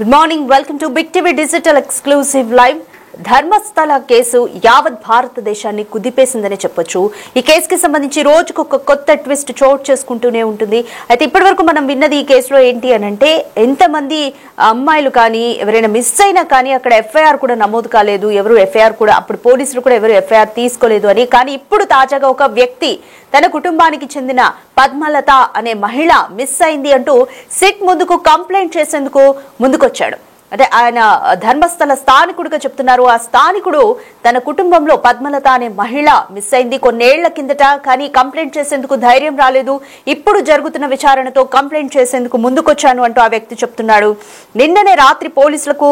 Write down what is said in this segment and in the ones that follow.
Good morning. Welcome to Big TV Digital Exclusive Live. Dharmasthala case యావత్ భారతదేశాన్ని కుదిపేసిందని చెప్పొచ్చు. ఈ కేసుకి సంబంధించి రోజుకు ఒక కొత్త ట్విస్ట్ చోటు చేసుకుంటూనే ఉంటుంది. అయితే ఇప్పటివరకు మనం విన్నది ఈ కేసులో ఏంటి అనంటే ఎంతమంది అమ్మాయిలు కానీ ఎవరైనా మిస్ అయినా కానీ అక్కడ ఎఫ్ఐఆర్ కూడా నమోదు కాలేదు, ఎవరు ఎఫ్ఐఆర్ కూడా అప్పుడు పోలీసులు కూడా ఎవరు ఎఫ్ఐఆర్ తీసుకోలేదు అని. కానీ ఇప్పుడు తాజాగా ఒక వ్యక్తి తన కుటుంబానికి చెందిన పద్మలత అనే మహిళ మిస్ అయింది అంటూ సిట్ ముందుకు కంప్లైంట్ చేసేందుకు ముందుకొచ్చాడు. అంటే ఆయన ధర్మస్థల స్థానికుడిగా చెప్తున్నారు. ఆ స్థానికుడు తన కుటుంబంలో పద్మలత అనే మహిళ మిస్ అయింది కొన్నేళ్ల కిందట, కానీ కంప్లైంట్ చేసేందుకు ధైర్యం రాలేదు. ఇప్పుడు జరుగుతున్న విచారణతో కంప్లైంట్ చేసేందుకు ముందుకొచ్చాను అంటూ ఆ వ్యక్తి చెప్తున్నాడు. నిన్ననే రాత్రి పోలీసులకు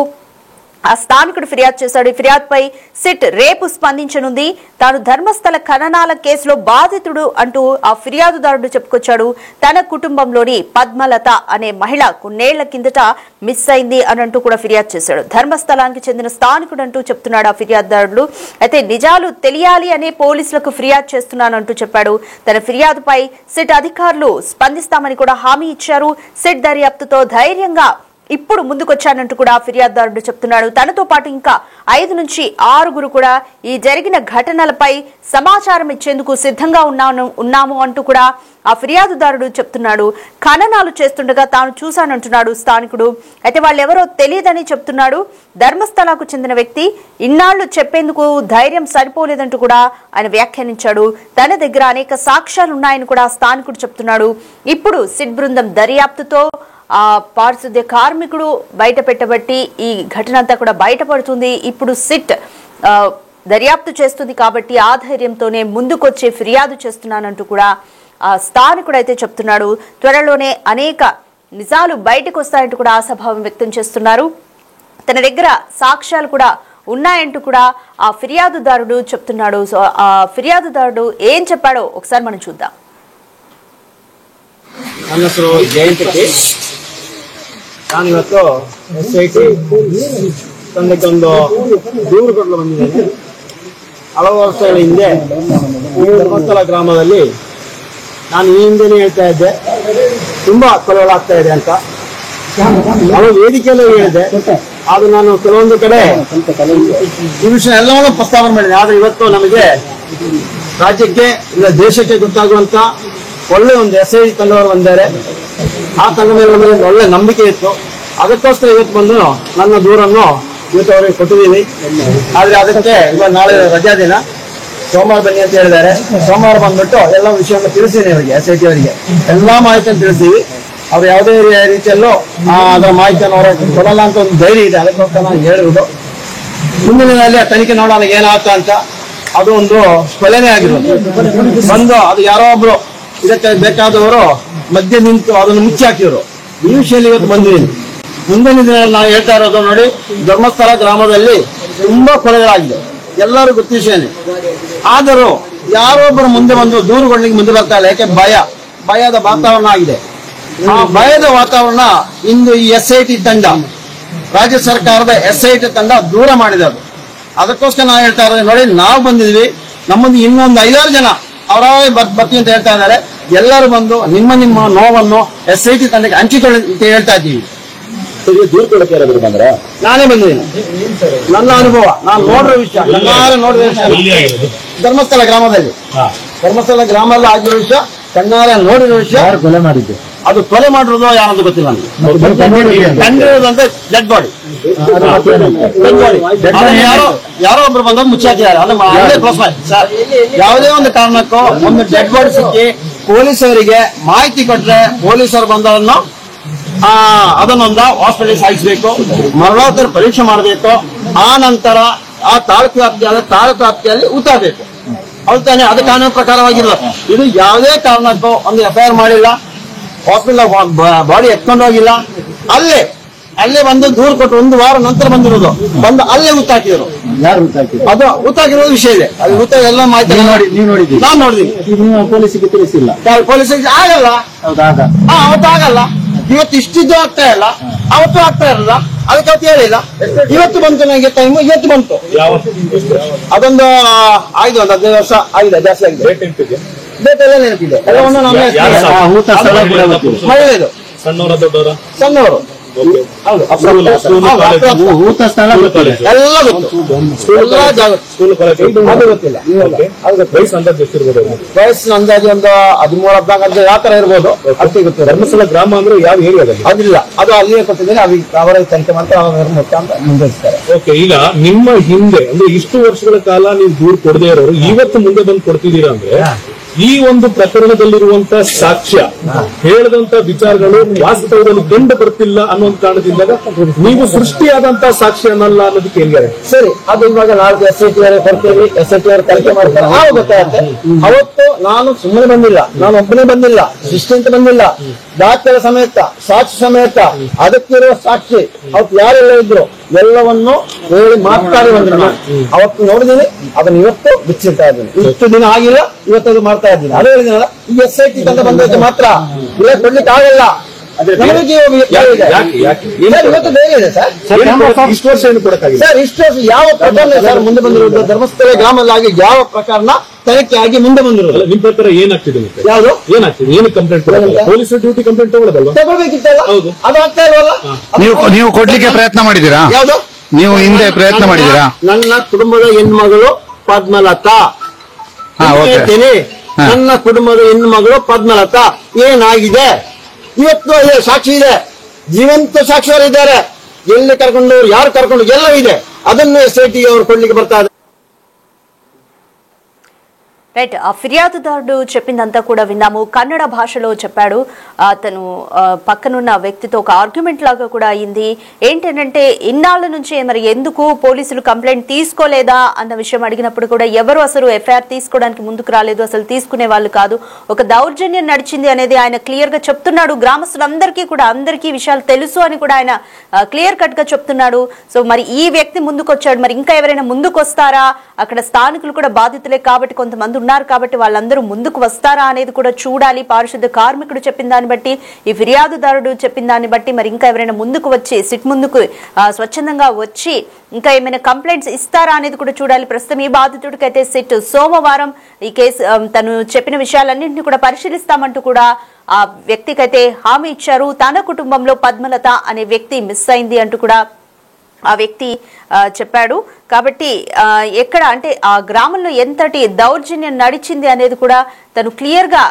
ఆ స్థానికుడు ఫిర్యాదు చేశాడు. ఈ ఫిర్యాదుపై సిట్ రేపు స్పందించనుంది. తాను ధర్మస్థల ఖననాల కేసులో బాధితుడు అంటూ ఆ ఫిర్యాదుదారుడు చెప్పుకొచ్చాడు. తన కుటుంబంలోని పద్మలత అనే మహిళ కొన్నేళ్ల కిందట మిస్ అయింది అని అంటూ కూడా ఫిర్యాదు చేశాడు. ధర్మస్థలానికి చెందిన స్థానికుడు అంటూ చెప్తున్నాడు ఆ ఫిర్యాదుదారుడు. అయితే నిజాలు తెలియాలి అనే పోలీసులకు ఫిర్యాదు చేస్తున్నానంటూ చెప్పాడు. తన ఫిర్యాదుపై సిట్ అధికారులు స్పందిస్తామని కూడా హామీ ఇచ్చారు. సిట్ దర్యాప్తుతో ధైర్యంగా ఇప్పుడు ముందుకొచ్చానంటూ కూడా ఫిర్యాదుదారుడు చెప్తున్నాడు. తనతో పాటు ఇంకా 5 నుంచి 6 కూడా ఈ జరిగిన ఘటనలపై సమాచారం ఇచ్చేందుకు సిద్ధంగా ఉన్నాము అంటూ కూడా ఆ ఫిర్యాదుదారుడు చెప్తున్నాడు. ఖననాలు చేస్తుండగా తాను చూశానంటున్నాడు స్థానికుడు. అయితే వాళ్ళెవరో తెలియదని చెప్తున్నాడు. ధర్మస్థలకు చెందిన వ్యక్తి ఇన్నాళ్లు చెప్పేందుకు ధైర్యం సరిపోలేదంటూ కూడా ఆయన వ్యాఖ్యానించాడు. తన దగ్గర అనేక సాక్ష్యాలున్నాయని కూడా స్థానికుడు చెప్తున్నాడు. ఇప్పుడు సిట్ బృందం దర్యాప్తుతో ఆ పారిశుద్ధ్య కార్మికుడు బయట పెట్టబట్టి ఈ ఘటన అంతా కూడా బయటపడుతుంది. ఇప్పుడు సిట్ దర్యాప్తు చేస్తుంది కాబట్టి ఆ ధైర్యంతోనే ముందుకొచ్చి ఫిర్యాదు చేస్తున్నానంటూ కూడా ఆ స్థానికుడు అయితే చెప్తున్నాడు. త్వరలోనే అనేక నిజాలు బయటకు వస్తాయంటూ కూడా ఆశాభావం వ్యక్తం చేస్తున్నారు. తన దగ్గర సాక్ష్యాలు కూడా ఉన్నాయంటూ కూడా ఆ ఫిర్యాదుదారుడు చెప్తున్నాడు. సో ఆ ఫిర్యాదుదారుడు ఏం చెప్పాడో ఒకసారి మనం చూద్దాం. ನಾನು ಇವತ್ತು SIT ತಂದಕ್ಕೊಂದು ದೂರು ಕೊಡಲು ಬಂದಿದ್ದೇನೆ. ಹಲವು ವರ್ಷಗಳ ಹಿಂದೆ ಈ ಧರ್ಮಸ್ಥಳ ಗ್ರಾಮದಲ್ಲಿ ನಾನು ಈ ಹಿಂದೆನೇ ಹೇಳ್ತಾ ಇದ್ದೆ ತುಂಬಾ ಕೊಲೆಗಳಾಗ್ತಾ ಇದೆ ಅಂತ. ನಾನು ವೇದಿಕೆಯಲ್ಲೂ ಹೇಳಿದೆ. ಆದ್ರೆ ನಾನು ಕೆಲವೊಂದು ಕಡೆ ಈ ವಿಷಯ ಎಲ್ಲವನ್ನೂ ಪ್ರಸ್ತಾವನೆ ಮಾಡಿದೆ. ಆದ್ರೆ ಇವತ್ತು ನಮಗೆ ರಾಜ್ಯಕ್ಕೆ ಇಲ್ಲ ದೇಶಕ್ಕೆ ಗೊತ್ತಾಗುವಂತ ಒಳ್ಳೆ ಒಂದು SIT ತಂಡವರು ಬಂದಿದ್ದಾರೆ. ಆ ತಂಡ ಮೇಲೆ ಒಳ್ಳೆ ನಂಬಿಕೆ ಇತ್ತು. ಅದಕ್ಕೋಸ್ಕರ ಇವತ್ತು ಬಂದು ನನ್ನ ದೂರನ್ನು ಇವತ್ತು ಅವರಿಗೆ ಕೊಟ್ಟಿದ್ದೀನಿ. ಆದ್ರೆ ಅದಕ್ಕೆ ಇವಾಗ ನಾಳೆ ರಜಾ ದಿನ, ಸೋಮವಾರ ಬನ್ನಿ ಅಂತ ಹೇಳಿದ್ದಾರೆ. ಸೋಮವಾರ ಬಂದ್ಬಿಟ್ಟು ಎಲ್ಲ ವಿಷಯವನ್ನು ತಿಳಿಸಿದ್ದೀನಿ ಅವರಿಗೆ, SIT ಅವರಿಗೆ ಎಲ್ಲಾ ಮಾಹಿತಿಯನ್ನು ತಿಳಿಸ್ತೀವಿ. ಅವ್ರು ಯಾವುದೇ ರೀತಿಯಲ್ಲೂ ಅದರ ಮಾಹಿತಿಯನ್ನು ಅವರ ಕೊಡಲ್ಲ ಅಂತ ಒಂದು ಧೈರ್ಯ ಇದೆ. ಅದಕ್ಕೋಸ್ಕರ ನಾನು ಹೇಳಿರುವುದು ಮುಂದಿನ ದಿನದಲ್ಲಿ ಆ ತನಿಖೆ ನೋಡೋಣ ಏನಾಗ್ತಾ ಅಂತ. ಅದು ಒಂದು ಕೊಲೆನೇ ಆಗಿರೋದು ಬಂದು ಅದು ಯಾರೋ ಒಬ್ರು ಇದಕ್ಕೆ ಬೇಕಾದವರು ಮಧ್ಯೆ ನಿಂತು ಅದನ್ನು ಮುಚ್ಚಿ ಹಾಕಿದ್ರು. ಈ ವಿಷಯದಲ್ಲಿ ಇವತ್ತು ಬಂದಿದ್ದೀನಿ. ಮುಂದಿನ ದಿನದಲ್ಲಿ ನಾವು ಹೇಳ್ತಾ ಇರೋದು ನೋಡಿ, ಧರ್ಮಸ್ಥಳ ಗ್ರಾಮದಲ್ಲಿ ತುಂಬಾ ಕೊಲೆಗಳಾಗಿದೆ, ಎಲ್ಲರೂ ಗೊತ್ತಿದ್ದೇನೆ. ಆದರೂ ಯಾರೊಬ್ಬರು ಮುಂದೆ ಬಂದು ದೂರುಗಳಿಗೆ ಮುಂದೆ ಬರ್ತಾ ಇಲ್ಲ. ಯಾಕೆ ಭಯದ ವಾತಾವರಣ ಆಗಿದೆ. ಆ ಭಯದ ವಾತಾವರಣ ಇಂದು ಈ SIT ತಂಡ, ರಾಜ್ಯ ಸರ್ಕಾರದ SIT ತಂಡ ದೂರ ಮಾಡಿದೆ. ಅದಕ್ಕೋಸ್ಕರ ನಾವು ಹೇಳ್ತಾ ಇರೋದು ನೋಡಿ, ನಾವು ಬಂದಿದ್ವಿ, ನಮ್ಮದು ಇನ್ನೊಂದು 5-6 ಜನ ಅವರೇ ಬರ್ತೀವಿ ಅಂತ ಹೇಳ್ತಾ ಇದ್ದಾರೆ. ಎಲ್ಲರೂ ಬಂದು ನಿಮ್ಮ ನೋವನ್ನು SIT ತಂಡಕ್ಕೆ ಹಂಚಿಕೊಳ್ಳಿ ಅಂತ ಹೇಳ್ತಾ ಇದ್ದೀವಿ. ದೂರ ಕೊಡಕ್ಕೆ ಯಾರಾದ್ರೂ ಬಂದ್ರ? ನಾನೇ ಬಂದಿದ್ದೀನಿ. ನನ್ನ ಅನುಭವ, ನಾನು ನೋಡಿರೋ ವಿಷಯ, ನೋಡಿರೋ ವಿಷಯ ಧರ್ಮಸ್ಥಳ ಗ್ರಾಮದಲ್ಲಿ ಆಗಿರೋ ವಿಷಯ, ಕಣ್ಣಾರೆ ನೋಡಿರೋ ವಿಷಯ. ಯಾರು ಕೊಲೆ ಮಾಡಿದ್ದು? ಅದು ಕೊಲೆ ಮಾಡಿರೋದು ಯಾರಂತ ಗೊತ್ತಿಲ್ಲ ನನಗೆ. ಕಂಡಿರೋದಂತೆ ಡೆಡ್ ಬಾಡಿ. ಯಾರೋ ಒಬ್ರು ಬಂದಾಗ ಮುಚ್ಚಾಕಿದ್ದಾರೆ. ಸರ್, ಯಾವುದೇ ಒಂದು ಕಾರಣಕ್ಕೂ ಒಂದು ಡೆಡ್ ಬಾಡಿ ಸಿಕ್ಕಿ ಪೊಲೀಸರಿಗೆ ಮಾಹಿತಿ ಕೊಟ್ರೆ ಪೊಲೀಸರು ಬಂದವರನ್ನು ಅದನ್ನೊಂದು ಹಾಸ್ಪಿಟಲ್ ಸಾಗಿಸಬೇಕು, ಮರಣೋತ್ತರ ಪರೀಕ್ಷೆ ಮಾಡಬೇಕು. ಆ ನಂತರ ಆ ತಾಲೂಕು ವ್ಯಾಪ್ತಿಯಲ್ಲಿ ಊತಬೇಕು. ಹೌದು ತಾನೆ? ಅದು ಕಾನೂನು ಪ್ರಕಾರವಾಗಿಲ್ಲ. ಇದು ಯಾವುದೇ ಕಾರಣಕ್ಕೂ ಒಂದು FIR ಮಾಡಿಲ್ಲ, ಹಾಸ್ಪಿಟಲ್ ಬಾಡಿ ಎತ್ಕೊಂಡು ಹೋಗಿಲ್ಲ. ಅಲ್ಲೇ ಬಂದು ದೂರು ಕೊಟ್ಟು 1 ವಾರ ನಂತರ ಬಂದಿರೋದು. ಬಂದು ಅಲ್ಲೇ ಊತಾಕಿದ್ರು. ಯಾರು ಊತಾಕಿದ್ರು? ಅದು ಊತಾಕಿರೋದು ವಿಷಯ ಇದೆ. ಅದು ಊತ ಎಲ್ಲ ಮಾಹಿತಿ ನೀವು ನೋಡಿದ್ದೀವಿ. ನಾನು ನೋಡಿದೀನಿ. ನೀವು ಪೊಲೀಸಿಗೆ ತಿಳಿಸಿಲ್ಲ? ಪೊಲೀಸಿಗೆ ಆಗಲ್ಲ. ಅವತ್ತು ಆಗಲ್ಲ. ಇವತ್ತು ಇಷ್ಟಿದ್ದು ಆಗ್ತಾ ಇಲ್ಲ, ಅವತ್ತು ಆಗ್ತಾ ಇರಲ್ಲ. ಅದಕ್ಕೆ ಅವತ್ತು ಹೇಳಿಲ್ಲ. ಇವತ್ತು ಬಂತು, ನನಗೆ ಟೈಮ್ ಇವತ್ತು ಬಂತು. ಅದೊಂದು ಆಯ್ತು, ಒಂದು 15 ವರ್ಷ ಆಗಿದೆ, ಜಾಸ್ತಿ ಆಗಿದೆ. ಡೇಟ್ ಎಲ್ಲ ನೆನಪಿದೆ. ಎಲ್ಲವನ್ನು ಮಹಿಳೆಯದು. ಸಣ್ಣವರು ಊತ ಸ್ಥಳ ಎಲ್ಲ ಗೊತ್ತಿಲ್ಲ. ವಯಸ್ಸಿನ ಅಂದಾಜು ಒಂದು 13-14 ಯಾವ ತರ ಇರ್ಬೋದು ಅಷ್ಟೇ ಗೊತ್ತಿಲ್ಲ. ಧರ್ಮಸ್ಥಳ ಗ್ರಾಮ ಅಂದ್ರೆ ಯಾವ ಏರಿಯಾದಲ್ಲಿ ಅದಿಲ್ಲ, ಅದು ಅಲ್ಲಿಯೇ ಕೊಟ್ಟಿದ್ದೇನೆ. ಅವರ ತನಿಖೆ ಮಾತ್ರ ಅಂತ ಮುಂದುವರಿಸ್ತಾರೆ. ಓಕೆ, ಈಗ ನಿಮ್ಮ ಹಿಂದೆ ಅಂದ್ರೆ ಇಷ್ಟು ವರ್ಷಗಳ ಕಾಲ ನೀವು ದೂರು ಕೊಡದೇ ಇರೋರು ಇವತ್ತು ಮುಂದೆ ಬಂದು ಕೊಡ್ತಿದ್ದೀರಾ ಅಂದ್ರೆ ಈ ಒಂದು ಪ್ರಕರಣದಲ್ಲಿರುವಂತ ಸಾಕ್ಷ್ಯ ಹೇಳದಂತ ವಿಚಾರಗಳು ವಾಸ್ತವದಲ್ಲಿ ಕಂಡು ಬರ್ತಿಲ್ಲ ಅನ್ನೋ ಕಾರಣದಿಂದಾಗ ನೀವು ಸೃಷ್ಟಿಯಾದಂತ ಸಾಕ್ಷ್ಯ ಅನ್ನಲ್ಲ ಅನ್ನೋದಕ್ಕೆ ಹೇಳಿದ್ದಾರೆ. ಸರಿ, ಅದು ಇವಾಗ ನಾಳೆ SIT ಅವರೇ ಕೊಡ್ತೀವಿ, SIT ಅವರು ತನಿಖೆ ಮಾಡ್ತಾರೆ, ಆಗ ಗೊತ್ತಾಗುತ್ತೆ. ಅವತ್ತು ನಾನು ಸುಮ್ಮನೆ ಬಂದಿಲ್ಲ, ನಾನು ಒಬ್ಬನೇ ಬಂದಿಲ್ಲ, ಶಿಷ್ಟಿ ಅಂತ ಬಂದಿಲ್ಲ, ದಾಖಲೆ ಸಮೇತ, ಸಾಕ್ಷಿ ಸಮೇತ, ಅದಕ್ಕಿರುವ ಸಾಕ್ಷಿ ಅವತ್ತು ಯಾರೆಲ್ಲ ಇದ್ರು ಎಲ್ಲವನ್ನು ಹೇಳಿ ಮಾತಾಡಿ ಬಂದ್ರು. ಅವತ್ತು ನೋಡಿದೀನಿ, ಅದನ್ನ ಇವತ್ತು ಬಿಚ್ಚಿಡ್ತಾ ಇದ್ದೀನಿ. ಇಷ್ಟು ದಿನ ಆಗಿಲ್ಲ, ಇವತ್ತು ಮಾಡ್ತಾ ಇದ್ದೀನಿ. ಅದು ಹೇಳಿದಿನಲ್ಲ, ಈ SIT ಅಂತ ಬಂದೈತೆ ಮಾತ್ರ ಇಲ್ಲ ಕೊಡ್ಲಿಕ್ಕೆ ಆಗಲ್ಲ. ಇವತ್ತು ಬೇರೆ ಇದೆ ಸರ್. ಇಷ್ಟು ವರ್ಷ ಏನು ಕೊಡಕ್ಕಾಗಿಲ್ಲ ಸರ್. ಇಷ್ಟು ವರ್ಷ ಯಾವ ಪ್ರಕರಣ ಸರ್ ಮುಂದೆ ಬಂದಿರೋದು? ಧರ್ಮಸ್ಥಳ ಗ್ರಾಮದಲ್ಲಿ ಯಾವ ಪ್ರಕರಣ ತನಿಖೆ ಆಗಿ ಮುಂದೆ ಬಂದಿರೋದು? ನಿಮ್ ಪ್ರಕಾರ ಏನಾಗ್ತಿದೆ? ಯಾವುದು ಏನಾಗ್ತಿದೆ? ಏನು ಕಂಪ್ಲೇಂಟ್ ಪೊಲೀಸರು ಡ್ಯೂಟಿ ಕಂಪ್ಲೇಂಟ್ ತಗೊಳ್ಳೋದಲ್ವಾ? ತಗೊಳ್ಬೇಕಿತ್ತಲ್ಲ, ಅದು ಆಗ್ತಾ ಇಲ್ವಲ್ಲ. ನೀವು ಕೊಡ್ಲಿಕ್ಕೆ ಪ್ರಯತ್ನ ಮಾಡಿದ್ದೀರಾ? ಯಾವುದು? ನೀವು ಹಿಂದೆ ಪ್ರಯತ್ನ ಮಾಡಿದ್ದೀರಾ? ನನ್ನ ಕುಟುಂಬದ ಹೆಣ್ಮಗಳು ಪದ್ಮಲತಾ ಹೇಳ್ತೀನಿ. ನನ್ನ ಕುಟುಂಬದ ಹೆಣ್ಮಗಳು ಪದ್ಮಲತಾ ಏನಾಗಿದೆ ಇವತ್ತು ಸಾಕ್ಷಿ ಇದೆ, ಜೀವಂತ ಸಾಕ್ಷಿಯವರಿದ್ದಾರೆ. ಎಲ್ಲಿ ಕರ್ಕೊಂಡು ಯಾರು ಕರ್ಕೊಂಡು ಎಲ್ಲ ಇದೆ. ಅದನ್ನು SIT ಅವರು ಕೊಡ್ಲಿಕ್ಕೆ ಬರ್ತಾ ಇದೆ. రైట్, ఆ ఫిర్యాదుదారుడు చెప్పిందంతా కూడా విన్నాము. కన్నడ భాషలో చెప్పాడు. అతను పక్కనున్న వ్యక్తితో ఒక ఆర్గ్యుమెంట్ లాగా కూడా అయింది. ఏంటంటే ఇన్నాళ్ళ నుంచి మరి ఎందుకు పోలీసులు కంప్లైంట్ తీసుకోలేదా అన్న విషయం అడిగినప్పుడు కూడా ఎవరు అసలు FIR తీసుకోవడానికి ముందుకు రాలేదు, అసలు తీసుకునే వాళ్ళు కాదు. ఒక దౌర్జన్యం నడిచింది అనేది ఆయన క్లియర్ గా చెప్తున్నాడు. గ్రామస్తులందరికీ కూడా అందరికీ విషయాలు తెలుసు అని కూడా ఆయన క్లియర్ కట్ గా చెప్తున్నాడు. సో మరి ఈ వ్యక్తి ముందుకు వచ్చాడు, మరి ఇంకా ఎవరైనా ముందుకు వస్తారా? అక్కడ స్థానికులు కూడా బాధితులే కాబట్టి కొంతమంది ఉన్నారు కాబట్టి వాళ్ళందరూ ముందుకు వస్తారా అనేది కూడా చూడాలి. పారిశుద్ధ కార్మికుడు చెప్పిన దాన్ని బట్టి, ఈ ఫిర్యాదుదారుడు చెప్పిన దాన్ని బట్టి మరి ఇంకా ఎవరైనా ముందుకు వచ్చి సిట్ ముందుకు స్వచ్ఛందంగా వచ్చి ఇంకా ఏమైనా కంప్లైంట్స్ ఇస్తారా అనేది కూడా చూడాలి. ప్రస్తుతం ఈ బాధితుడికి అయితే సిట్ సోమవారం ఈ కేసు తను చెప్పిన విషయాలన్నింటినీ కూడా పరిశీలిస్తామంటూ కూడా ఆ వ్యక్తికైతే హామీ ఇచ్చారు. తన కుటుంబంలో పద్మలత అనే వ్యక్తి మిస్ అయింది అంటూ కూడా ఆ వ్యక్తి చెప్పాడు. కాబట్టి ఎక్కడ అంటే ఆ గ్రామంలో ఎంతటి దౌర్జన్యం నడిచింది అనేది కూడా తను క్లియర్ గా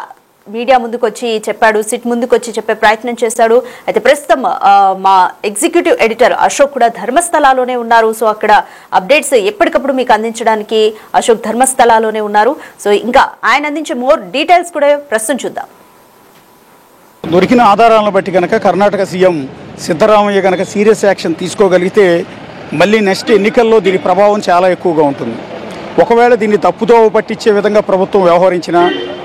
మీడియా ముందుకు వచ్చి చెప్పాడు, సిట్ ముందుకు వచ్చి చెప్పే ప్రయత్నం చేశాడు. అయితే ప్రస్తుతం మా ఎగ్జిక్యూటివ్ ఎడిటర్ అశోక్ కూడా ధర్మస్థలాలోనే ఉన్నారు. సో అక్కడ అప్డేట్స్ ఎప్పటికప్పుడు మీకు అందించడానికి అశోక్ ధర్మస్థలాలోనే ఉన్నారు. సో ఇంకా ఆయన అందించే మోర్ డీటెయిల్స్ కూడా ప్రస్తుతం చూద్దాం. దొరికిన ఆధారాలను బట్టి కనుక కర్ణాటక సీఎం సిద్ధరామయ్య కనుక సీరియస్ యాక్షన్ తీసుకోగలిగితే మళ్ళీ నెక్స్ట్ ఎన్నికల్లో దీని ప్రభావం చాలా ఎక్కువగా ఉంటుంది. ఒకవేళ దీన్ని తప్పుతో పట్టించే విధంగా ప్రభుత్వం వ్యవహరించినా,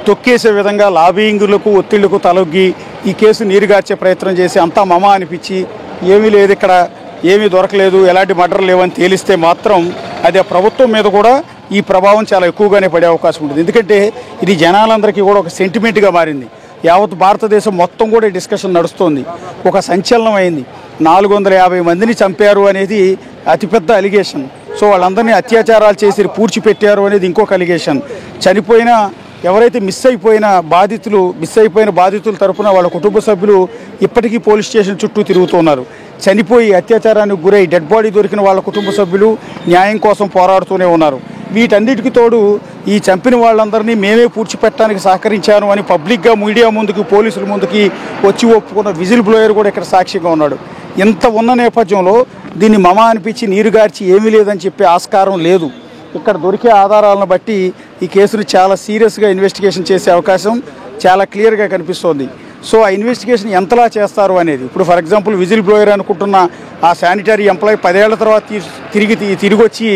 తొక్కేసే విధంగా లాబింగులకు ఒత్తిళ్లకు తలొగ్గి ఈ కేసు నీరుగార్చే ప్రయత్నం చేసి అంతా మమ అనిపించి ఏమీ లేదు, ఇక్కడ ఏమీ దొరకలేదు, ఎలాంటి మర్డర్ లేవని తేలిస్తే మాత్రం అది ఆ ప్రభుత్వం మీద కూడా ఈ ప్రభావం చాలా ఎక్కువగానే పడే అవకాశం ఉంటుంది. ఎందుకంటే ఇది జనాలందరికీ కూడా ఒక సెంటిమెంట్గా మారింది. యావత్ భారతదేశం మొత్తం కూడా డిస్కషన్ నడుస్తోంది. ఒక సంచలనం అయింది. 450 మందిని చంపారు అనేది అతిపెద్ద అలిగేషన్. సో వాళ్ళందరినీ అత్యాచారాలు చేసి పూడ్చిపెట్టారు అనేది ఇంకొక అలిగేషన్. చనిపోయిన ఎవరైతే మిస్ అయిపోయిన బాధితుల తరపున వాళ్ళ కుటుంబ సభ్యులు ఇప్పటికీ పోలీస్ స్టేషన్ చుట్టూ తిరుగుతున్నారు. చనిపోయి అత్యాచారానికి గురై డెడ్ బాడీ దొరికిన వాళ్ళ కుటుంబ సభ్యులు న్యాయం కోసం పోరాడుతూనే ఉన్నారు. వీటన్నిటికీ తోడు ఈ చంపిన వాళ్ళందరినీ మేమే పూడ్చిపెట్టడానికి సహకరించాను అని పబ్లిక్గా మీడియా ముందుకు, పోలీసుల ముందుకి వచ్చి ఒప్పుకున్న విజిల్ బ్లోయర్ కూడా ఇక్కడ సాక్షిగా ఉన్నాడు. ఇంత ఉన్న నేపథ్యంలో దీన్ని మమ అనిపించి నీరుగార్చి ఏమీ లేదని చెప్పే ఆస్కారం లేదు. ఇక్కడ దొరికే ఆధారాలను బట్టి ఈ కేసును చాలా సీరియస్గా ఇన్వెస్టిగేషన్ చేసే అవకాశం చాలా క్లియర్గా కనిపిస్తోంది. సో ఆ ఇన్వెస్టిగేషన్ ఎంతలా చేస్తారు అనేది, ఇప్పుడు ఫర్ ఎగ్జాంపుల్ విజిల్ బ్లోయర్ అనుకుంటున్న ఆ శానిటరీ ఎంప్లాయీ 10 ఏళ్ల తర్వాత తిరిగి వచ్చి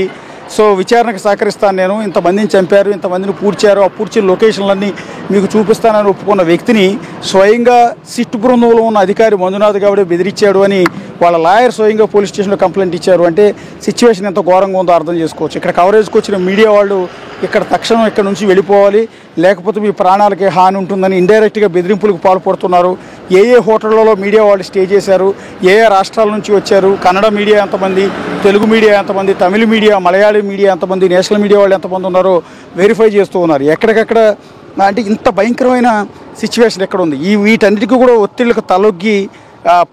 సో విచారణకు సహకరిస్తాను, నేను ఇంతమందిని చంపారు, ఇంతమందిని పూడ్చారు, ఆ పూడ్చిన లొకేషన్లన్నీ మీకు చూపిస్తానని ఒప్పుకున్న వ్యక్తిని స్వయంగా సిట్ బృందంలో ఉన్న అధికారి మంజునాథ్ గౌడే బెదిరించాడు అని వాళ్ళ లాయర్ స్వయంగా పోలీస్ స్టేషన్లో కంప్లైంట్ ఇచ్చారు. అంటే సిచ్యువేషన్ ఎంత ఘోరంగా ఉందో అర్థం చేసుకోవచ్చు. ఇక్కడ కవరేజ్కి వచ్చిన మీడియా వాళ్ళు ఇక్కడ తక్షణం ఇక్కడ నుంచి వెళ్ళిపోవాలి, లేకపోతే మీ ప్రాణాలకే హాని ఉంటుందని ఇండైరెక్ట్గా బెదిరింపులకు పాల్పడుతున్నారు. ఏ హోటళ్లలో మీడియా వాళ్ళు స్టే చేశారు, ఏ రాష్ట్రాల నుంచి వచ్చారు, కన్నడ మీడియా ఎంతమంది, తెలుగు మీడియా ఎంతమంది, తమిళ మీడియా, మలయాళీ మీడియా ఎంతమంది, నేషనల్ మీడియా వాళ్ళు ఎంతమంది ఉన్నారో వెరిఫై చేస్తూ ఉన్నారు. ఎక్కడికక్కడ అంటే ఇంత భయంకరమైన సిచ్యువేషన్ ఎక్కడ ఉంది. వీటన్నిటికీ కూడా ఒత్తిళ్లకు తలొగ్గి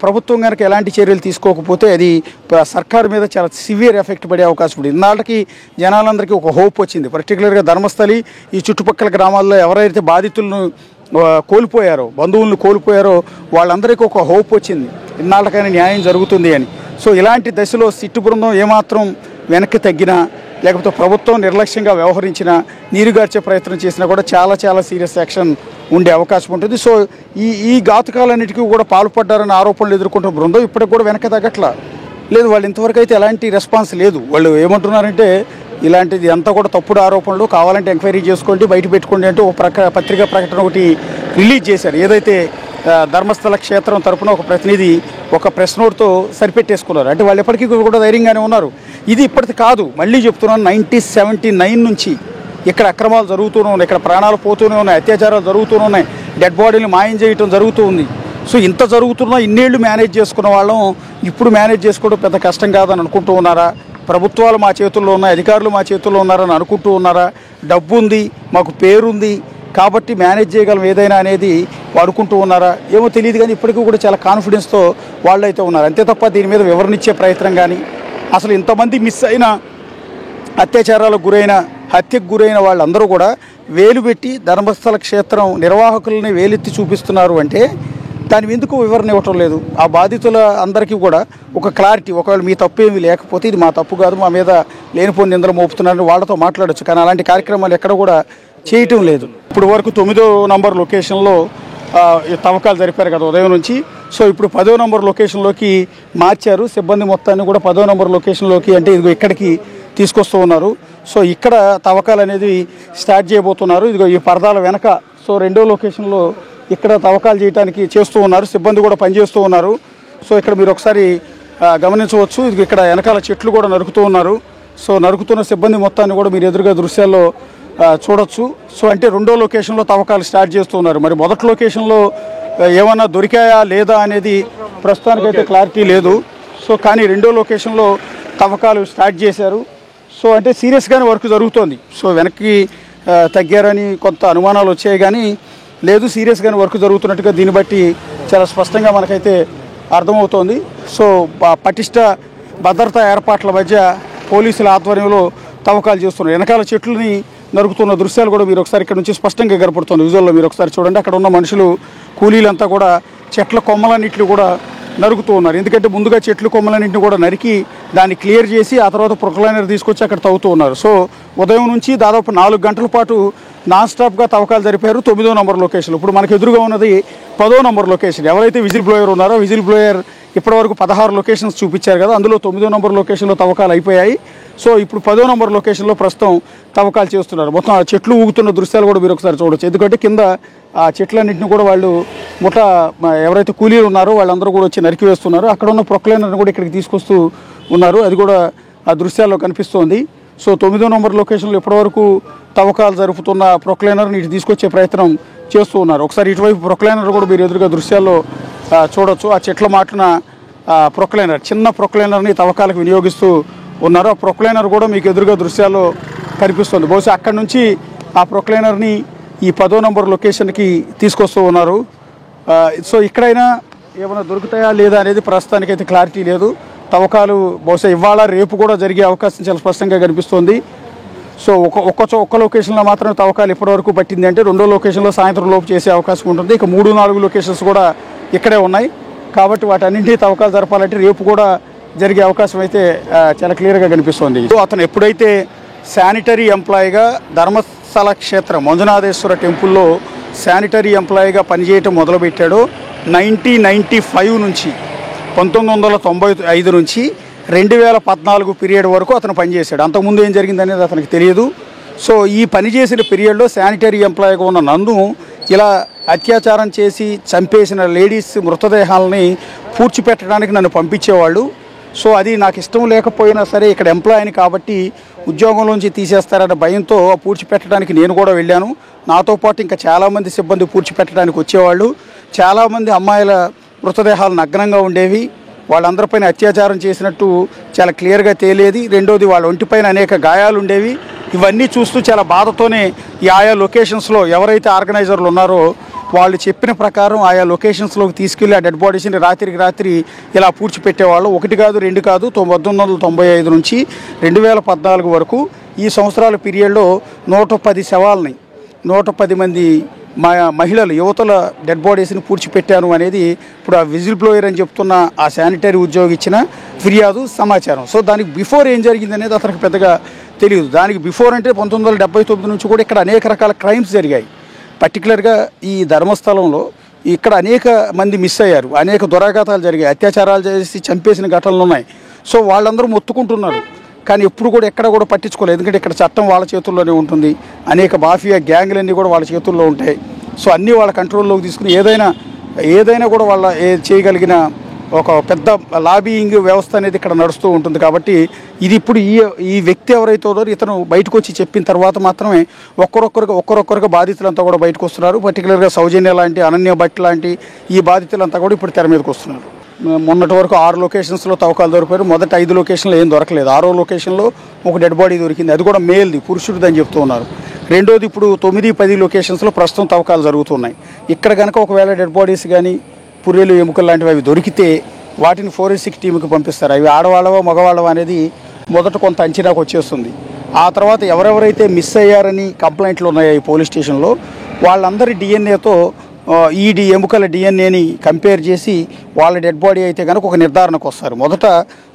ప్రభుత్వం కనుక ఎలాంటి చర్యలు తీసుకోకపోతే అది సర్కారు మీద చాలా సివియర్ ఎఫెక్ట్ పడే అవకాశం ఉంది. ఇన్నాళ్ళకి జనాలందరికీ ఒక హోప్ వచ్చింది. పర్టికులర్గా ధర్మస్థలి ఈ చుట్టుపక్కల గ్రామాల్లో ఎవరైతే బాధితులను కోల్పోయారో, బంధువులను కోల్పోయారో వాళ్ళందరికీ ఒక హోప్ వచ్చింది, ఇన్నాళ్ళకైనా న్యాయం జరుగుతుంది అని. సో ఇలాంటి దశలో సిట్టు బృందం ఏమాత్రం వెనక్కి తగ్గినా, లేకపోతే ప్రభుత్వం నిర్లక్ష్యంగా వ్యవహరించినా, నీరుగార్చే ప్రయత్నం చేసినా కూడా చాలా చాలా సీరియస్ యాక్షన్ ఉండే అవకాశం ఉంటుంది. సో ఈ ఘాతుకాలన్నిటికీ కూడా పాల్పడ్డారని ఆరోపణలు ఎదుర్కొంటున్న బృందం ఇప్పటికి కూడా వెనక్కి తగ్గట్లా లేదు. వాళ్ళు ఇంతవరకు అయితే ఎలాంటి రెస్పాన్స్ లేదు. వాళ్ళు ఏమంటున్నారంటే ఇలాంటిది అంతా కూడా తప్పుడు ఆరోపణలు, కావాలంటే ఎంక్వైరీ చేసుకోండి, బయట పెట్టుకోండి అంటూ ఒక పత్రికా ప్రకటన ఒకటి రిలీజ్ చేశారు. ఏదైతే ధర్మస్థల క్షేత్రం తరఫున ఒక ప్రతినిధి ఒక ప్రెస్ నోట్తో సరిపెట్టేసుకున్నారు. అంటే వాళ్ళు ఎప్పటికీ కూడా ధైర్యంగానే ఉన్నారు. ఇది ఇప్పటిది కాదు, మళ్ళీ చెప్తున్నాను, 1979 నుంచి ఇక్కడ అక్రమాలు జరుగుతూనే ఉన్నాయి, ఇక్కడ ప్రాణాలు పోతూనే ఉన్నాయి, అత్యాచారాలు జరుగుతూనే ఉన్నాయి, డెడ్ బాడీలు మాయం చేయటం జరుగుతూ ఉంది. సో ఇంత జరుగుతున్నా ఇన్నేళ్లు మేనేజ్ చేసుకున్న వాళ్ళం ఇప్పుడు మేనేజ్ చేసుకోవడం పెద్ద కష్టం కాదని అనుకుంటూ ఉన్నారా? ప్రభుత్వాలు మా చేతుల్లో ఉన్నాయి, అధికారులు మా చేతుల్లో ఉన్నారని అనుకుంటూ ఉన్నారా? డబ్బు ఉంది, మాకు పేరుంది కాబట్టి మేనేజ్ చేయగలం ఏదైనా అనేది అనుకుంటూ ఉన్నారా? ఏమో తెలియదు, కానీ ఇప్పటికీ కూడా చాలా కాన్ఫిడెన్స్తో వాళ్ళైతే ఉన్నారు. అంతే తప్ప దీని మీద వివరణ ఇచ్చే ప్రయత్నం కానీ, అసలు ఇంతమంది మిస్ అయిన, అత్యాచారాలకు గురైన, హత్యకు గురైన వాళ్ళందరూ కూడా వేలు పెట్టి ధర్మస్థల క్షేత్రం నిర్వాహకులని వేలెత్తి చూపిస్తున్నారు అంటే దాని ఎందుకు వివరణ ఇవ్వటం లేదు? ఆ బాధితుల అందరికీ కూడా ఒక క్లారిటీ, ఒకవేళ మీ తప్పు ఏమీ లేకపోతే ఇది మా తప్పు కాదు, మా మీద లేనిపోని నిందలు మోపుతున్నారని వాళ్ళతో మాట్లాడచ్చు. కానీ అలాంటి కార్యక్రమాలు ఎక్కడ కూడా చేయటం లేదు. ఇప్పుడు వరకు 9వ నంబర్ లొకేషన్లో తవ్వకాలు జరిపారు కదా ఉదయం నుంచి. సో ఇప్పుడు 10వ నంబర్ లొకేషన్లోకి మార్చారు. సిబ్బంది మొత్తాన్ని కూడా 10వ నంబర్ లొకేషన్లోకి, అంటే ఇదిగో ఇక్కడికి తీసుకొస్తూ ఉన్నారు. సో ఇక్కడ తవ్వకాలు అనేది స్టార్ట్ చేయబోతున్నారు. ఇదిగో ఈ పరదాల వెనక, సో 2వ లొకేషన్లో ఇక్కడ తవ్వకాలు చేయడానికి చేస్తూ ఉన్నారు, సిబ్బంది కూడా పనిచేస్తూ ఉన్నారు. సో ఇక్కడ మీరు ఒకసారి గమనించవచ్చు, ఇది ఇక్కడ వెనకాల చెట్లు కూడా నరుకుతూ ఉన్నారు. సో నరుకుతున్న సిబ్బంది మొత్తాన్ని కూడా మీరు ఎదురుగా దృశ్యాల్లో చూడొచ్చు. సో అంటే 2వ లొకేషన్లో తవ్వకాలు స్టార్ట్ చేస్తూ ఉన్నారు. మరి మొదటి లొకేషన్లో ఏమన్నా దొరికాయా లేదా అనేది ప్రస్తుతానికైతే క్లారిటీ లేదు. సో కానీ 2వ లొకేషన్లో తవ్వకాలు స్టార్ట్ చేశారు. సో అంటే సీరియస్గానే వర్క్ జరుగుతోంది. సో వెనక్కి తగ్గారని కొంత అనుమానాలు వచ్చాయి, కానీ లేదు, సీరియస్గానే వర్క్ జరుగుతున్నట్టుగా దీన్ని బట్టి చాలా స్పష్టంగా మనకైతే అర్థమవుతోంది. సో పటిష్ట భద్రతా ఏర్పాట్ల మధ్య పోలీసుల ఆధ్వర్యంలో తవ్వకాలు చేస్తున్నారు. వెనకాల చెట్లని నరుకుతున్న దృశ్యాలు కూడా మీరు ఒకసారి ఇక్కడ నుంచి స్పష్టంగా కనపడుతుంది. విజువల్లో మీరు ఒకసారి చూడండి. అక్కడ ఉన్న మనుషులు, కూలీలంతా కూడా చెట్ల కొమ్మలన్నింటినీ కూడా నరుకుతూ ఉన్నారు. ఎందుకంటే ముందుగా చెట్లు కొమ్మలన్నింటినీ కూడా నరికి దాన్ని క్లియర్ చేసి ఆ తర్వాత ప్రొక్లైనర్ తీసుకొచ్చి అక్కడ తవ్వుతూ ఉన్నారు. సో ఉదయం నుంచి దాదాపు 4 గంటల పాటు నాన్ స్టాప్గా తవ్వకాలు జరిపారు 9వ నంబర్ లొకేషన్. ఇప్పుడు మనకు ఎదురుగా ఉన్నది 10వ నంబర్ లొకేషన్. ఎవరైతే విజిల్ బ్లోయర్ ఉన్నారో, విజిల్ బ్లోయర్ ఇప్పటివరకు 16 లొకేషన్స్ చూపించారు కదా, అందులో 9వ నంబర్ లొకేషన్లో తవ్వకాలు అయిపోయాయి. సో ఇప్పుడు 10వ నంబర్ లొకేషన్లో ప్రస్తుతం తవ్వకాలు చేస్తున్నారు. మొత్తం ఆ చెట్లు ఊగుతున్న దృశ్యాలు కూడా మీరు ఒకసారి చూడొచ్చు. ఎందుకంటే కింద ఆ చెట్లన్నింటినీ కూడా వాళ్ళు ఎవరైతే కూలీలు ఉన్నారో వాళ్ళందరూ కూడా వచ్చి నరికి వేస్తున్నారు. అక్కడ ఉన్న ప్రొక్లైనర్ని కూడా ఇక్కడికి తీసుకొస్తూ ఉన్నారు. అది కూడా ఆ దృశ్యాల్లో కనిపిస్తోంది. సో 9వ నంబర్ లొకేషన్లో ఇప్పటివరకు తవ్వకాలు జరుపుతున్న ప్రొక్లైనర్ని ఇటు తీసుకొచ్చే ప్రయత్నం చేస్తూ ఉన్నారు. ఒకసారి ఇటువైపు ప్రొక్లైనర్ కూడా మీరు ఎదురుగా దృశ్యాల్లో చూడొచ్చు. ఆ చెట్ల మాటన ప్రొక్లైనర్, చిన్న ప్రొక్లైనర్ని తవ్వకాలకు వినియోగిస్తూ ఉన్నారు. ఆ ప్రొక్లైనర్ కూడా మీకు ఎదురుగా దృశ్యాల్లో కనిపిస్తుంది. బహుశా అక్కడ నుంచి ఆ ప్రొక్లైనర్ని ఈ 10వ నంబర్ లొకేషన్కి తీసుకొస్తూ ఉన్నారు. సో ఇక్కడైనా ఏమైనా దొరుకుతాయా లేదా అనేది ప్రస్తుతానికైతే క్లారిటీ లేదు. తవ్వకాలు బహుశా ఇవాళ రేపు కూడా జరిగే అవకాశం చాలా స్పష్టంగా కనిపిస్తుంది. సో ఒక్క లొకేషన్లో మాత్రమే తవ్వకాలు ఇప్పటివరకు పట్టింది అంటే 2వ లొకేషన్లో సాయంత్రం లోపు చేసే అవకాశం ఉంటుంది. ఇక 3-4 లొకేషన్స్ కూడా ఇక్కడే ఉన్నాయి. కాబట్టి వాటన్నింటినీ తవ్వకాలు జరపాలంటే రేపు కూడా జరిగే అవకాశం అయితే చాలా క్లియర్గా కనిపిస్తుంది. అతను ఎప్పుడైతే శానిటరీ ఎంప్లాయీగా ధర్మస్థల క్షేత్రం మంజునాథేశ్వర టెంపుల్లో శానిటరీ ఎంప్లాయీగా పనిచేయటం మొదలుపెట్టాడో 1995 నుంచి 1995 నుంచి 2014 పీరియడ్ వరకు అతను పనిచేశాడు. అంతకుముందు ఏం జరిగింది అనేది అతనికి తెలియదు. సో ఈ పనిచేసిన పీరియడ్లో శానిటరీ ఎంప్లాయీగా ఉన్న నన్ను ఇలా అత్యాచారం చేసి చంపేసిన లేడీస్ మృతదేహాలని పూడ్చిపెట్టడానికి నన్ను పంపించేవాళ్ళు. సో అది నాకు ఇష్టం లేకపోయినా సరే ఇక్కడ ఎంప్లాయీని కాబట్టి ఉద్యోగంలోంచి తీసేస్తారన్న భయంతో పూడ్చిపెట్టడానికి నేను కూడా వెళ్ళాను. నాతో పాటు ఇంకా చాలామంది సిబ్బంది పూడ్చిపెట్టడానికి వచ్చేవాళ్ళు. చాలామంది అమ్మాయిల మృతదేహాలు నగ్నంగా ఉండేవి. వాళ్ళందరిపైన అత్యాచారం చేసినట్టు చాలా క్లియర్గా తేలేది. రెండోది వాళ్ళ ఒంటిపైన అనేక గాయాలు ఉండేవి. ఇవన్నీ చూస్తూ చాలా బాధతోనే ఈ ఆయా లొకేషన్స్లో ఎవరైతే ఆర్గనైజర్లు ఉన్నారో వాళ్ళు చెప్పిన ప్రకారం ఆయా లొకేషన్స్లోకి తీసుకెళ్లి ఆ డెడ్ బాడీస్ని రాత్రికి రాత్రి ఇలా పూడ్చిపెట్టేవాళ్ళు. 1 కాదు 2 కాదు 1995 నుంచి 2014 వరకు ఈ సంవత్సరాల పీరియడ్లో 110 శవాలని 110 మంది మహిళలు యువతల డెడ్ బాడీస్ని పూడ్చిపెట్టారు అనేది ఇప్పుడు ఆ విజిల్ బ్లోయర్ అని చెప్తున్న ఆ శానిటరీ ఉద్యోగి ఇచ్చిన ఫిర్యాదు సమాచారం. సో దానికి బిఫోర్ ఏం జరిగింది అనేది అతనికి పెద్దగా తెలియదు. దానికి బిఫోర్ అంటే 1979 నుంచి కూడా ఇక్కడ అనేక రకాల క్రైమ్స్ జరిగాయి. పర్టికులర్గా ఈ ధర్మస్థలంలో ఇక్కడ అనేక మంది మిస్ అయ్యారు, అనేక దురాఘాతాలు జరిగాయి, అత్యాచారాలు చేసి చంపేసిన ఘటనలు ఉన్నాయి. సో వాళ్ళందరూ మొత్తుకుంటున్నారు, కానీ ఎప్పుడు కూడా ఎక్కడ కూడా పట్టించుకోలేదు. ఎందుకంటే ఇక్కడ చట్టం వాళ్ళ చేతుల్లోనే ఉంటుంది, అనేక మాఫియా గ్యాంగ్లన్నీ కూడా వాళ్ళ చేతుల్లో ఉంటాయి. సో అన్నీ వాళ్ళ కంట్రోల్లోకి తీసుకుని ఏదైనా కూడా వాళ్ళ చేయగలిగిన ఒక పెద్ద లాబీయింగ్ వ్యవస్థ అనేది ఇక్కడ నడుస్తూ ఉంటుంది. కాబట్టి ఇది ఇప్పుడు ఈ వ్యక్తి ఎవరైతే ఉన్నారో ఇతను బయటకు వచ్చి చెప్పిన తర్వాత మాత్రమే ఒక్కరొక్కరుగా బాధితులంతా కూడా బయటకు వస్తున్నారు. పర్టికులర్గా సౌజన్య లాంటి, అనన్య భట్ లాంటి ఈ బాధితులంతా కూడా ఇప్పుడు తెర మీదకి వస్తున్నారు. మొన్నటి వరకు 6 లొకేషన్స్లో తవ్వకాలు దొరికారు. మొదటి 5 లొకేషన్లో ఏం దొరకలేదు. 6వ లొకేషన్లో ఒక డెడ్ బాడీ దొరికింది, అది కూడా మేల్ది, పురుషుడిది అని చెప్తూ ఉన్నారు. రెండోది ఇప్పుడు 9, 10 లొకేషన్స్లో ప్రస్తుతం తవ్వకాలు జరుగుతున్నాయి. ఇక్కడ కనుక ఒకవేళ డెడ్ బాడీస్ కానీ పుర్రెలు ఎముకలు లాంటివి అవి దొరికితే వాటిని ఫోరెన్సిక్ టీంకి పంపిస్తారు. అవి ఆడవాళ్ళవో మగవాళ్ళవో అనేది మొదట కొంత అంచనాకు వచ్చేస్తుంది. ఆ తర్వాత ఎవరెవరైతే మిస్ అయ్యారని కంప్లైంట్లు ఉన్నాయో ఈ పోలీస్ స్టేషన్లో వాళ్ళందరి డిఎన్ఏతో ఈ ఎముకల డిఎన్ఏని కంపేర్ చేసి వాళ్ళ డెడ్ బాడీ అయితే కనుక ఒక నిర్ధారణకు వస్తారు. మొదట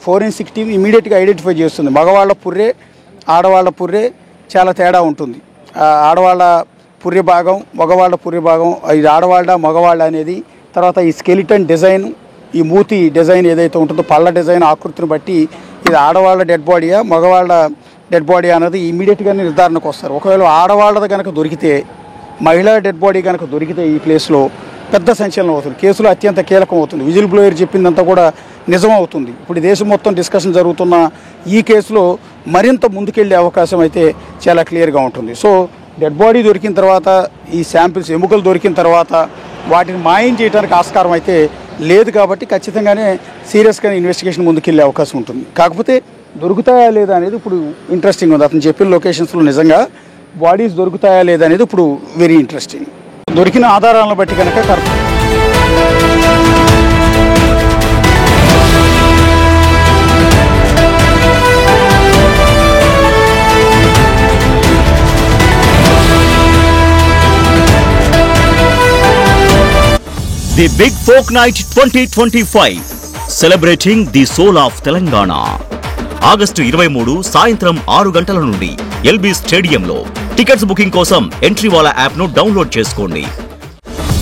ఫోరెన్సిక్ టీం ఇమీడియట్గా ఐడెంటిఫై చేస్తుంది. మగవాళ్ళ పుర్రె ఆడవాళ్ళ పుర్రె చాలా తేడా ఉంటుంది. ఆడవాళ్ళ పుర్రె భాగం మగవాళ్ళ పుర్రె భాగం ఇది ఆడవాళ్ళ మగవాళ్ళ అనేది, తర్వాత ఈ స్కెలిటన్ డిజైన్, ఈ మూతి డిజైన్ ఏదైతే ఉంటుందో పళ్ళ డిజైన్ ఆకృతిని బట్టి ఇది ఆడవాళ్ళ డెడ్ బాడీయా మగవాళ్ళ డెడ్ బాడీ అనేది ఇమీడియట్గానే నిర్ధారణకు వస్తారు. ఒకవేళ ఆడవాళ్ళది కనుక దొరికితే, మహిళా డెడ్ బాడీ కనుక దొరికితే ఈ ప్లేస్లో పెద్ద సంచలనం అవుతుంది, కేసులో అత్యంత కీలకం అవుతుంది. విజిల్ బ్లోయర్ చెప్పిందంతా కూడా నిజం అవుతుంది. ఇప్పుడు దేశం మొత్తం డిస్కషన్ జరుగుతున్న ఈ కేసులో మరింత ముందుకెళ్లే అవకాశం అయితే చాలా క్లియర్గా ఉంటుంది. సో డెడ్ బాడీ దొరికిన తర్వాత, ఈ శాంపిల్స్ ఎముకలు దొరికిన తర్వాత వాటిని మాయం చేయడానికి ఆస్కారం అయితే లేదు. కాబట్టి ఖచ్చితంగానే సీరియస్గా ఇన్వెస్టిగేషన్ ముందుకెళ్లే అవకాశం ఉంటుంది. కాకపోతే దొరుకుతాయా లేదా అనేది ఇప్పుడు ఇంట్రెస్టింగ్ ఉంది. అతను చెప్పిన లొకేషన్స్లో నిజంగా బాడీస్ దొరుకుతాయా లేదా అనేది ఇప్పుడు వెరీ ఇంట్రెస్టింగ్. దొరికిన ఆధారాలను బట్టి కనుక The Big Folk Night 2025 celebrating the soul of Telangana. August 23 సాయంత్రం 6 గంటల నుండి ఎల్బీ స్టేడియంలో. టికెట్స్ బుకింగ్ కోసం ఎంట్రీ వాలా యాప్ ను డౌన్లోడ్ చేసుకోండి.